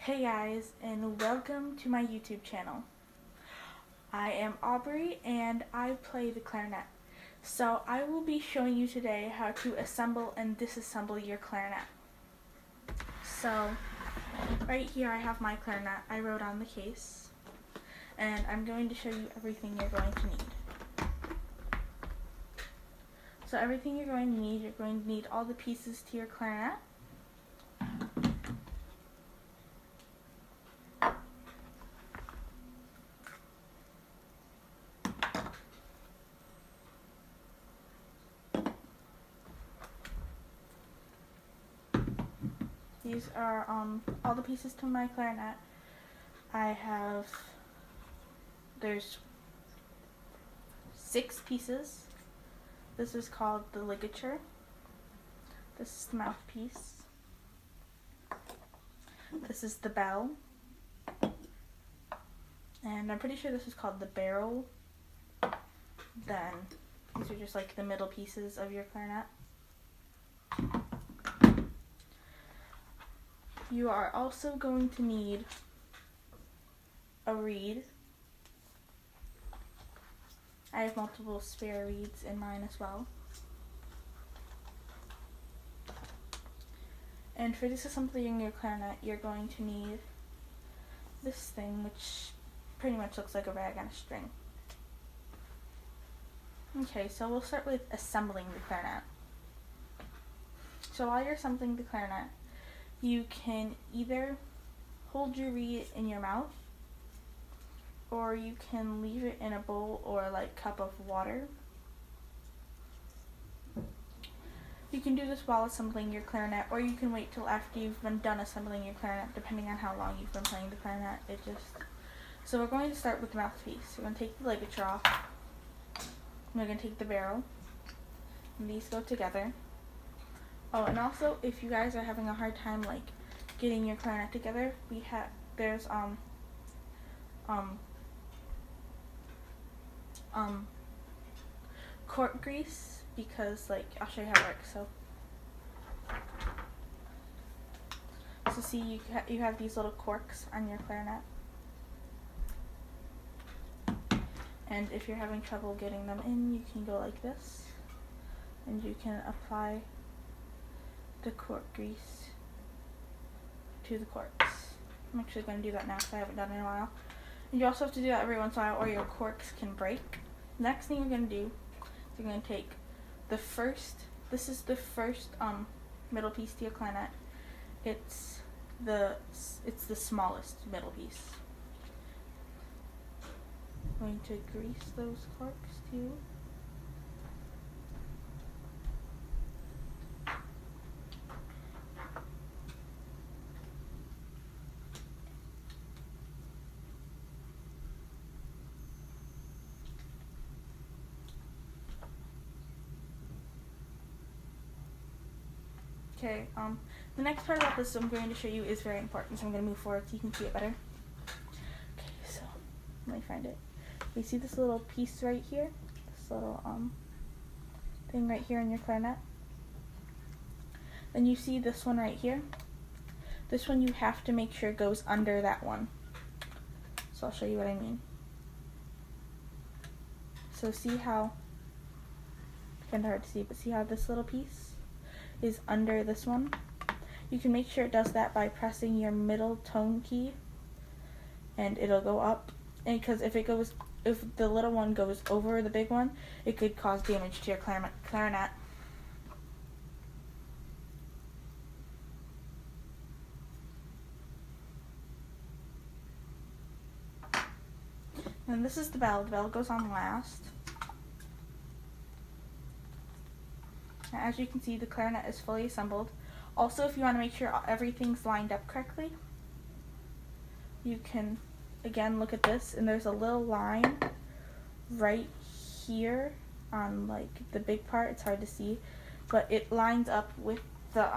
Hey guys, and welcome to my YouTube channel. I am Aubrey and I play the clarinet. So I will be showing you today how to assemble and disassemble your clarinet. So right here I have my clarinet. I wrote on the case and I'm going to show you everything you're going to need. So everything you're going to need all the pieces to your clarinet. These are all the pieces to my clarinet. There's 6 pieces. This is called the ligature. This is the mouthpiece. This is the bell. And I'm pretty sure this is called the barrel. Then these are just like the middle pieces of your clarinet. You are also going to need a reed. I have multiple spare reeds in mine as well. And for disassembling your clarinet, you're going to need this thing, which pretty much looks like a rag on a string. Okay, so we'll start with assembling the clarinet. So while you're assembling the clarinet, you can either hold your reed in your mouth, or you can leave it in a bowl or like cup of water. You can do this while assembling your clarinet, or you can wait till after you've been done assembling your clarinet, depending on how long you've been playing the clarinet. So we're going to start with the mouthpiece. We're going to take the ligature off. We're going to take the barrel, and these go together. Oh, and also, if you guys are having a hard time like getting your clarinet together, there's cork grease, because like I'll show you how it works. So see, you have these little corks on your clarinet, and if you're having trouble getting them in, you can go like this, and you can apply the cork grease to the corks. I'm actually going to do that now because I haven't done it in a while. And you also have to do that every once in a while or your corks can break. Next thing you're going to do is you're going to take the first middle piece to your clarinet. It's the smallest middle piece. I'm going to grease those corks too. Okay, the next part about this I'm going to show you is very important, so I'm going to move forward so you can see it better. Okay, so let me find it. You see this little piece right here? This little thing right here in your clarinet? Then you see this one right here? This one you have to make sure goes under that one. So I'll show you what I mean. So see how, it's kind of hard to see, but see how this little piece is under this one? You can make sure it does that by pressing your middle tone key, and it'll go up. And because if the little one goes over the big one, it could cause damage to your clarinet. And this is the bell. The bell goes on last. Now, as you can see, the clarinet is fully assembled. Also, if you want to make sure everything's lined up correctly, you can again look at this, and there's a little line right here on like the big part. It's hard to see, but it lines up with the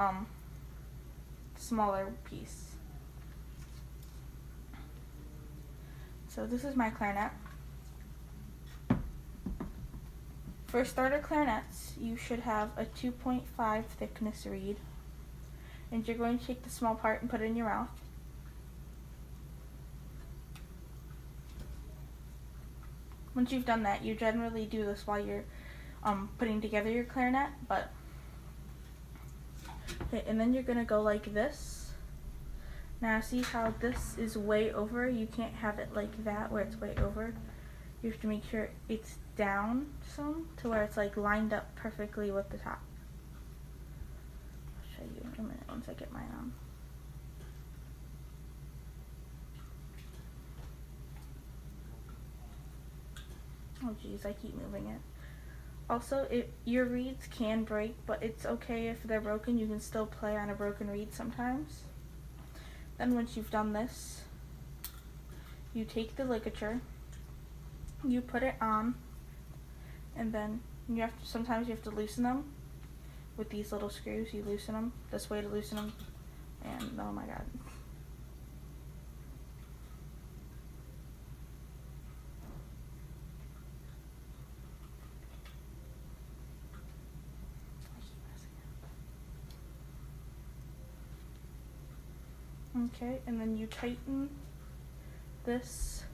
smaller piece. So this is my clarinet. For starter clarinets, you should have a 2.5 thickness reed, and you're going to take the small part and put it in your mouth. once you've done that, you generally do this while you're putting together your clarinet, but okay, and then you're gonna go like this. Now see how this is way over? You can't have it like that where it's way over. You have to make sure it's down some to where it's like lined up perfectly with the top. I'll show you in a minute once I get mine on. Oh geez, I keep moving it. Also, your reeds can break, but it's okay if they're broken. You can still play on a broken reed sometimes. Then once you've done this, you take the ligature, you put it on, and then sometimes you have to loosen them with these little screws. You loosen them this way to loosen them, and oh my god. Okay, and then you tighten this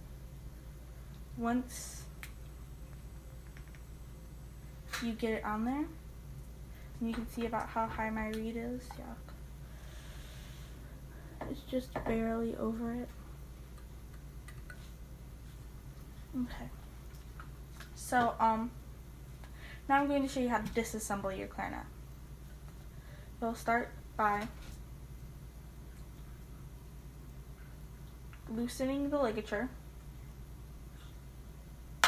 once you get it on there. And you can see about how high my reed is. Yuck. It's just barely over it. Okay. So, now I'm going to show you how to disassemble your clarinet. You'll start by loosening the ligature,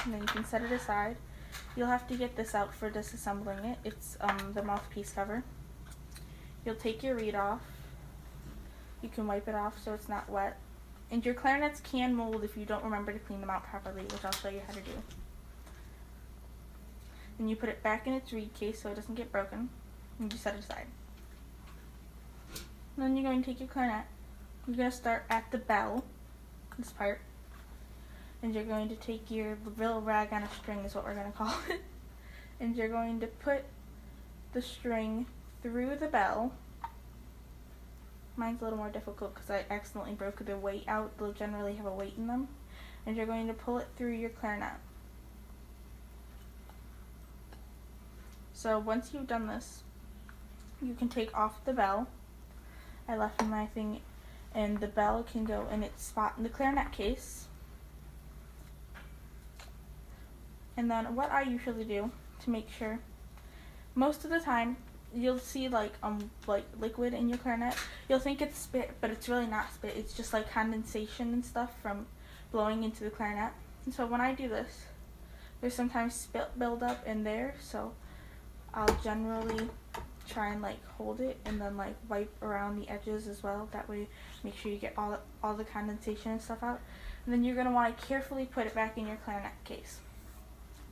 and then you can set it aside. You'll have to get this out for disassembling it. It's the mouthpiece cover. You'll take your reed off. You can wipe it off so it's not wet. And your clarinets can mold if you don't remember to clean them out properly, which I'll show you how to do. And you put it back in its reed case so it doesn't get broken, and you set it aside. And then you're going to take your clarinet. You're going to start at the bell, this part, and you're going to take your little rag on a string is what we're going to call it, and you're going to put the string through the bell. Mine's a little more difficult because I accidentally broke the weight out. They'll generally have a weight in them. And you're going to pull it through your clarinet. So once you've done this, you can take off the bell. I left my thing, and the bell can go in its spot in the clarinet case. And then what I usually do to make sure, most of the time you'll see like liquid in your clarinet. You'll think it's spit, but it's really not spit. It's just like condensation and stuff from blowing into the clarinet. And so when I do this, there's sometimes spit buildup in there, so I'll generally try and like hold it and then like wipe around the edges as well. That way make sure you get all the condensation and stuff out. And then you're going to want to carefully put it back in your clarinet case.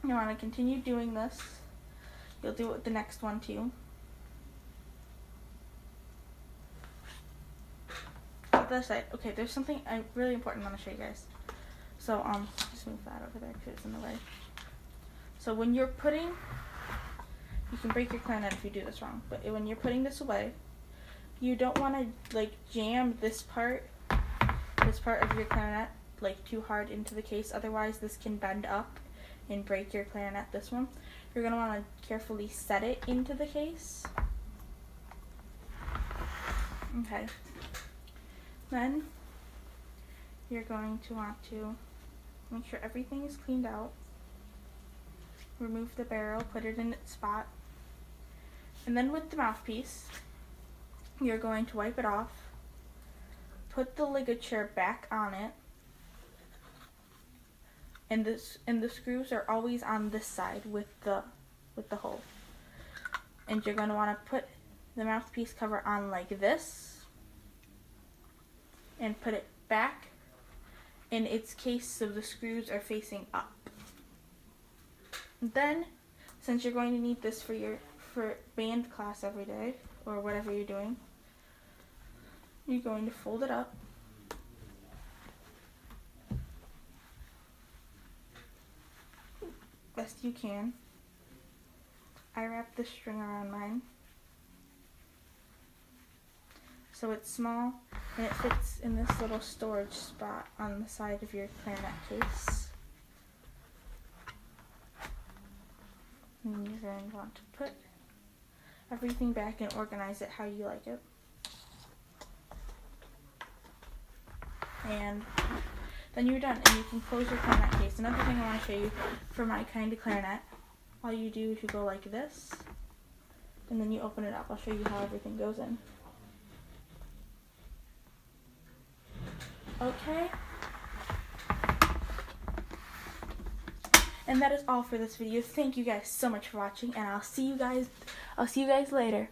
You want to continue doing this. You'll do it with the next one too. The side. Okay, there's something really important I want to show you guys. So just move that over there because it's in the way. So when you're putting, you can break your clarinet if you do this wrong, but when you're putting this away, you don't want to like jam this part of your clarinet like too hard into the case, otherwise this can bend up and break your clarinet. This one, you're going to want to carefully set it into the case. Okay. Then you're going to want to make sure everything is cleaned out. Remove the barrel, put it in its spot. And then with the mouthpiece, you're going to wipe it off. Put the ligature back on it. And the screws are always on this side with the hole. And you're going to want to put the mouthpiece cover on like this and put it back in its case so the screws are facing up. Then, since you're going to need this for band class every day or whatever you're doing, you're going to fold it up. Best you can. I wrap the string around mine so it's small and it fits in this little storage spot on the side of your clarinet case. And you're going to want to put everything back and organize it how you like it. And then you're done, and you can close your clarinet case. Another thing I want to show you for my kind of clarinet, all you do is you go like this, and then you open it up. I'll show you how everything goes in. Okay. And that is all for this video. Thank you guys so much for watching, and I'll see you guys later.